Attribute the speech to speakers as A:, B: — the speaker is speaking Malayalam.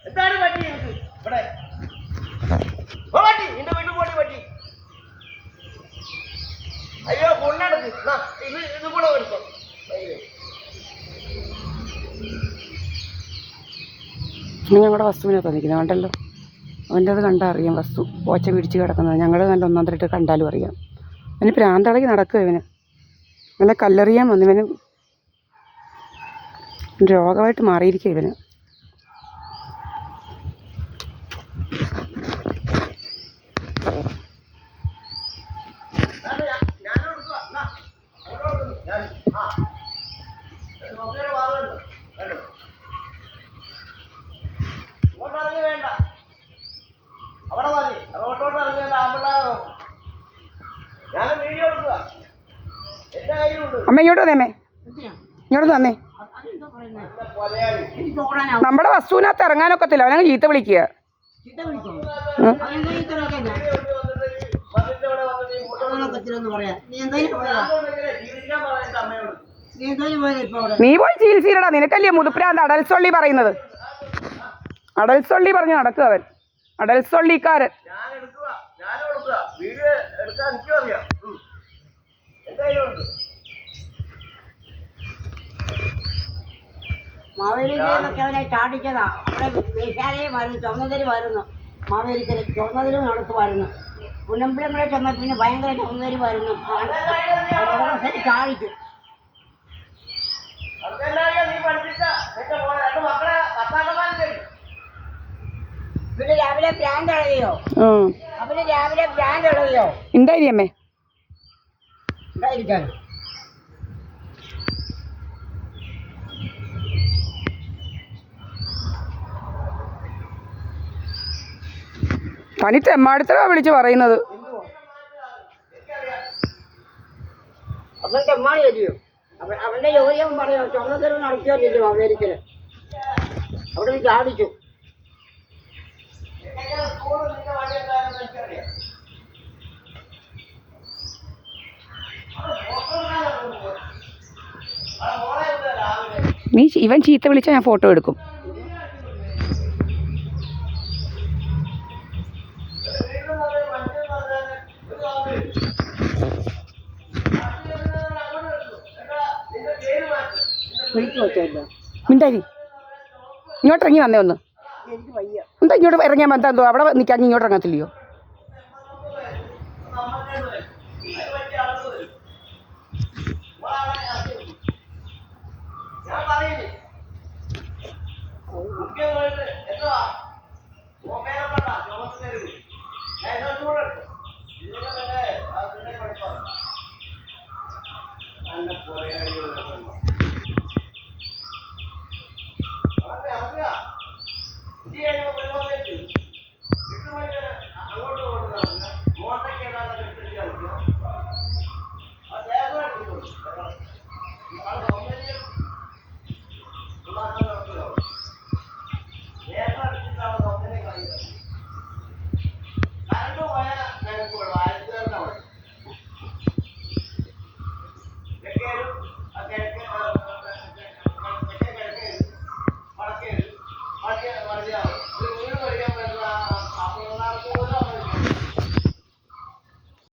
A: എന്താണ് പറ്റി എനിക്ക് ഇവിടെ പറ്റി എന്റെ വീട്ടിൽ പോടി പറ്റി അയ്യോ കൊണ്ടെടുക്ക് ഇത് കൂടെ എടുത്തോ
B: ഞങ്ങളുടെ വസ്തുവിനെ തന്നിരിക്കുന്നത് കണ്ടല്ലോ അവൻ്റെ അത് കണ്ടാൽ അറിയാം വസ്തു പോച്ച പിടിച്ച് കിടക്കുന്നത് ഞങ്ങൾ നല്ല ഒന്നാം തരട്ട് കണ്ടാലും അറിയാം അവന് പ്രാന്തളകി നടക്കുക ഇവന് ഇവനെ കല്ലെറിയാൻ വന്നു ഇവന് രോഗമായിട്ട് മാറിയിരിക്കുക ഇവന് അമ്മ ഇങ്ങോട്ട് വന്നേ അമ്മേ ഇങ്ങോട്ട് വന്നേ നമ്മുടെ വസ്തുവിനകത്ത് ഇറങ്ങാനൊക്കത്തില്ല അവനങ്ങ് ചീത്ത വിളിക്കുക നീ പോയി ചികിത്സയിലടാ നിനക്കല്ലേ മുതുപ്രാന്ത് അടൽസൊള്ളി പറയുന്നത് അടൽസൊള്ളി പറഞ്ഞു നടക്കുക അവൻ അടൽസൊള്ളിക്കാരൻ
C: മാവേലിക്കരയിലൊക്കെ അവനെ ചാടിച്ചതാ അവിടെ വേശാലയുമായിരുന്നു ചുമതലുമായിരുന്നു മാവേലിക്കര ചുമതലും നടത്തുമായിരുന്നു പുന്നമ്പലങ്ങളെ ചെന്ന പിന്നെ ഭയങ്കര ചുമതലുമായിരുന്നു ചാടിച്ചു പിന്നെ രാവിലെ പ്രാന്ത് ഇളകിയോ അവന് രാവിലെ പ്രാന്ത് ഇളകിയോ
B: ഉണ്ടായിരിക്കമ്മേ
C: ഉണ്ടായിരിക്കാണ്
B: തനി തെമ്മാടിത്തരാ വിളിച്ച് പറയുന്നത്
C: അവൻ തെമ്മാടി അല്ലയോ അവന്റെ ജോലിയും പറയോ ചുമതല നടത്തിയല്ലോ അമേരിക്കയില് അവിടെ നിന്ന് ചാടിച്ചു
B: നീ ഇവൻ ചീത്ത വിളിച്ചാൽ ഞാൻ ഫോട്ടോ എടുക്കും മിണ്ടായി ഇങ്ങോട്ട് ഇറങ്ങി വന്നേ ഒന്ന് എന്താ ഇങ്ങോട്ട് ഇറങ്ങിയാൽ എന്താ അവിടെ നിൽക്കാൻ ഇങ്ങോട്ട് ഇറങ്ങത്തില്ലയോ
A: ഞാൻ പറയുന്നു